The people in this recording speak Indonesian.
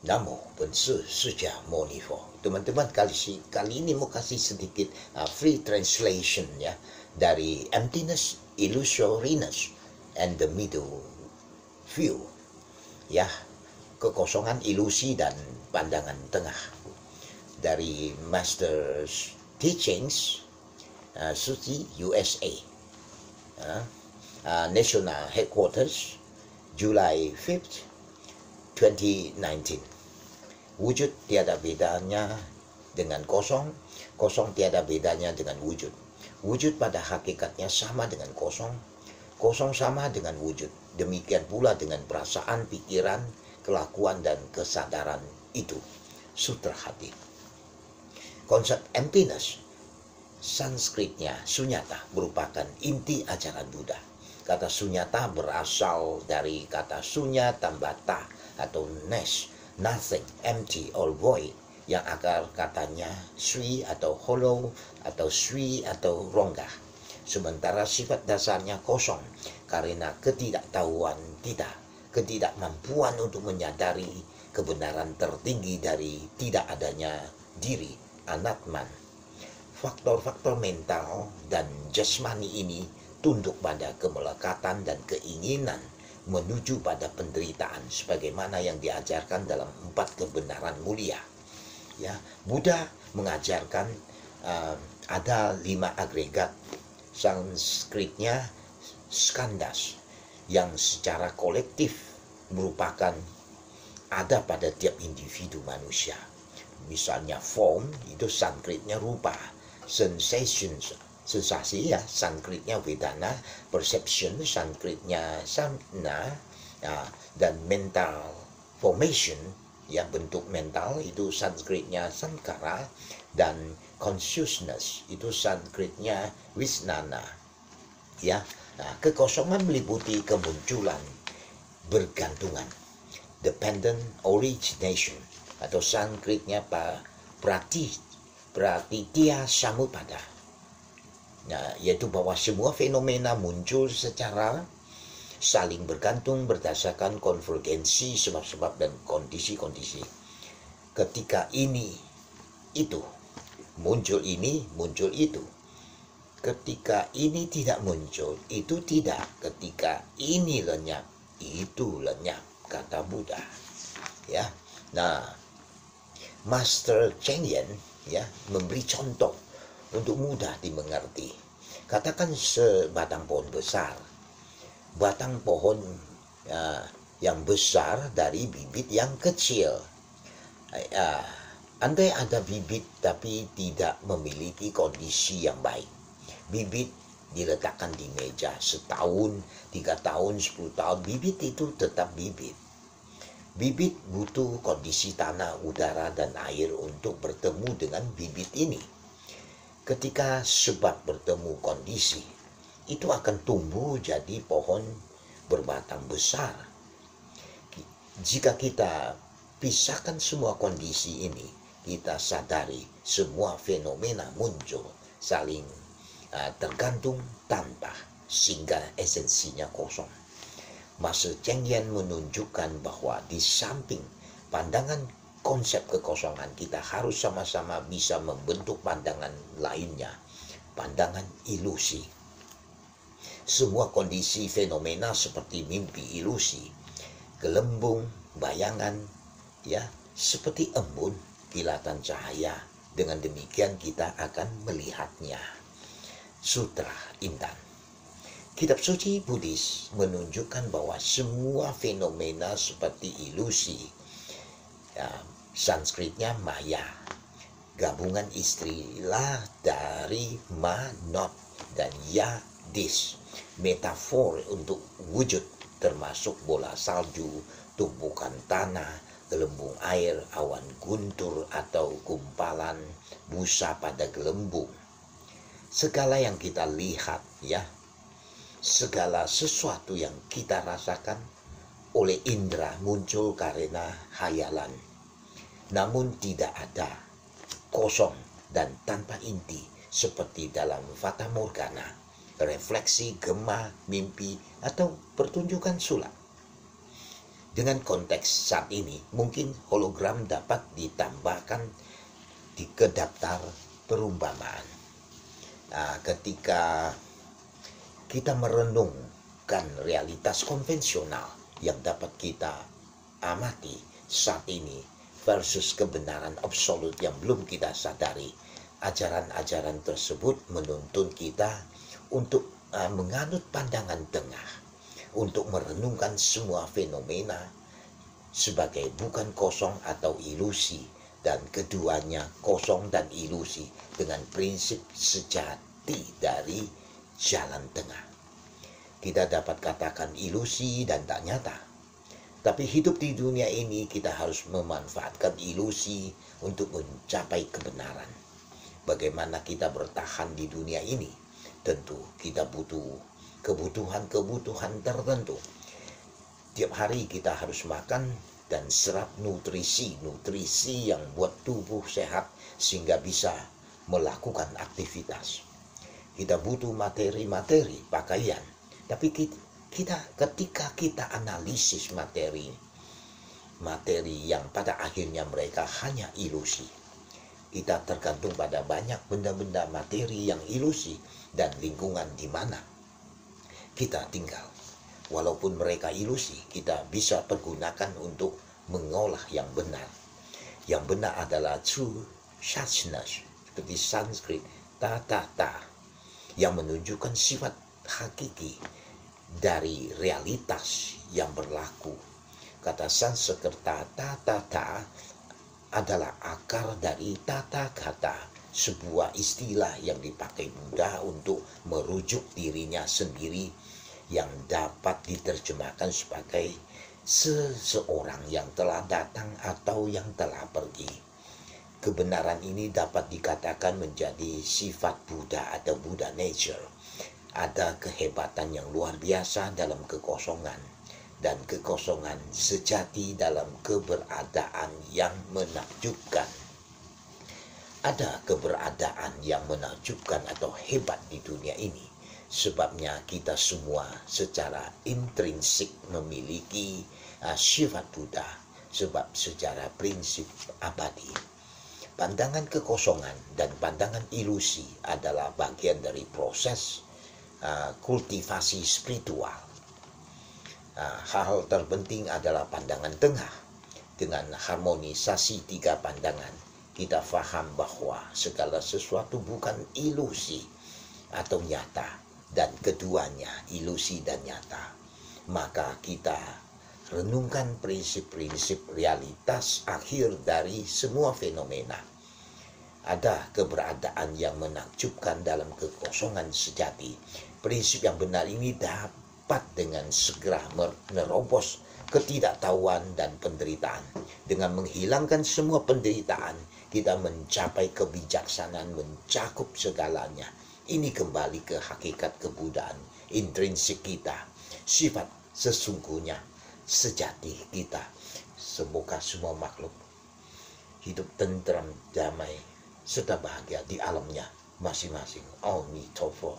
Namo, 本是释迦牟尼佛. Teman-teman, kali ini mau kasih sedikit free translation ya dari emptiness, illusoriness, and the middle view. Ya, kekosongan, ilusi, dan pandangan tengah. Dari Master's Teachings, Suci, USA. National Headquarters, July 5th, 2019. Wujud tiada bedanya dengan kosong, kosong tiada bedanya dengan wujud. Wujud pada hakikatnya sama dengan kosong, kosong sama dengan wujud. Demikian pula dengan perasaan, pikiran, kelakuan, dan kesadaran itu. Sutra Hati. Konsep emptiness, Sanskritnya sunyata, merupakan inti ajaran Buddha. Kata sunyata berasal dari kata sunya tambah ta atau ness, nothing, empty or void, yang akar katanya swi atau hollow atau swi atau rongga. Sementara sifat dasarnya kosong karena ketidaktahuan kita, ketidakmampuan untuk menyadari kebenaran tertinggi dari tidak adanya diri, anatman. Faktor-faktor mental dan jasmani ini tunduk pada kemelekatan dan keinginan menuju pada penderitaan sebagaimana yang diajarkan dalam 4 kebenaran mulia. Ya, Buddha mengajarkan ada 5 agregat, Sanskritnya skandhas, yang secara kolektif merupakan ada pada tiap individu manusia. Misalnya form, itu Sanskritnya rupa, sensations, sensasi ya, Sanskritnya vedana, perception, Sanskritnya samna, ya, dan mental formation, ya, bentuk mental, itu Sanskritnya sankara, dan consciousness, itu Sanskritnya visnana. Ya, nah, kekosongan meliputi kemunculan, bergantungan, dependent origination, atau Sanskritnya pratitya samupada. Nah, yaitu bahwa semua fenomena muncul secara saling bergantung berdasarkan konvergensi sebab-sebab dan kondisi-kondisi. Ketika ini, itu, muncul ini, muncul itu. Ketika ini tidak muncul, itu tidak. Ketika ini lenyap, itu lenyap, kata Buddha. Ya, nah, Master Cheng Yen ya memberi contoh untuk mudah dimengerti. Katakan sebatang pohon besar, batang pohon yang besar dari bibit yang kecil. Andai ada bibit tapi tidak memiliki kondisi yang baik, bibit diletakkan di meja setahun, 3 tahun, 10 tahun, bibit itu tetap bibit. Bibit butuh kondisi tanah, udara, dan air untuk bertemu dengan bibit ini. Ketika sebab bertemu kondisi, itu akan tumbuh jadi pohon berbatang besar. Jika kita pisahkan semua kondisi ini, kita sadari semua fenomena muncul, saling tergantung tanpa, sehingga esensinya kosong. Master Cheng Yen menunjukkan bahwa di samping pandangan konsep kekosongan, kita harus sama-sama bisa membentuk pandangan lainnya, pandangan ilusi. Semua kondisi fenomena seperti mimpi ilusi, gelembung, bayangan, ya, seperti embun, kilatan cahaya. Dengan demikian kita akan melihatnya. Sutra Intan. Kitab suci Buddhis menunjukkan bahwa semua fenomena seperti ilusi, ya, Sanskritnya maya, gabungan istilah dari ma, not, dan ya, this, metafor untuk wujud termasuk bola salju, tumpukan tanah, gelembung air, awan guntur, atau gumpalan busa pada gelembung. Segala yang kita lihat, ya, segala sesuatu yang kita rasakan oleh indera muncul karena hayalan, namun tidak ada, kosong dan tanpa inti, seperti dalam fata morgana, refleksi, gema, mimpi, atau pertunjukan sulap. Dengan konteks saat ini, mungkin hologram dapat ditambahkan ke daftar perumpamaan. Ketika kita merenungkan realitas konvensional yang dapat kita amati saat ini versus kebenaran absolut yang belum kita sadari, ajaran-ajaran tersebut menuntun kita untuk menganut pandangan tengah, untuk merenungkan semua fenomena sebagai bukan kosong atau ilusi, dan keduanya kosong dan ilusi dengan prinsip sejati dari jalan tengah. Kita dapat katakan ilusi dan tak nyata, tapi hidup di dunia ini kita harus memanfaatkan ilusi untuk mencapai kebenaran. Bagaimana kita bertahan di dunia ini? Tentu kita butuh kebutuhan tertentu. Tiap hari kita harus makan dan serap nutrisi yang buat tubuh sehat sehingga bisa melakukan aktivitas. Kita butuh materi, pakaian. Tapi ketika kita analisis materi yang pada akhirnya mereka hanya ilusi. Kita tergantung pada banyak benda-benda materi yang ilusi dan lingkungan di mana kita tinggal. Walaupun mereka ilusi, kita bisa pergunakan untuk mengolah yang benar. Yang benar adalah true suchness, seperti Sanskrit, ta, yang menunjukkan sifat hakiki dari realitas yang berlaku. Kata Sanskerta ta adalah akar dari tata kata, sebuah istilah yang dipakai Buddha untuk merujuk dirinya sendiri yang dapat diterjemahkan sebagai seseorang yang telah datang atau yang telah pergi. Kebenaran ini dapat dikatakan menjadi sifat Buddha atau Buddha nature. Ada kehebatan yang luar biasa dalam kekosongan, dan kekosongan sejati dalam keberadaan yang menakjubkan. Ada keberadaan yang menakjubkan atau hebat di dunia ini. Sebabnya kita semua secara intrinsik memiliki sifat Buddha, sebab secara prinsip abadi. Pandangan kekosongan dan pandangan ilusi adalah bagian dari proses kultivasi spiritual. Hal terpenting adalah pandangan tengah. Dengan harmonisasi tiga pandangan, kita faham bahwa segala sesuatu bukan ilusi atau nyata, dan keduanya ilusi dan nyata. Maka kita renungkan prinsip-prinsip realitas akhir dari semua fenomena. Ada keberadaan yang menakjubkan dalam kekosongan sejati. Prinsip yang benar ini dapat dengan segera menerobos ketidaktahuan dan penderitaan. Dengan menghilangkan semua penderitaan, kita mencapai kebijaksanaan mencakup segalanya. Ini kembali ke hakikat kebudaan intrinsik kita, sifat sesungguhnya sejati kita. Semoga semua makhluk hidup tentram, damai, serta bahagia di alamnya masing-masing. Aum Ni To Fo.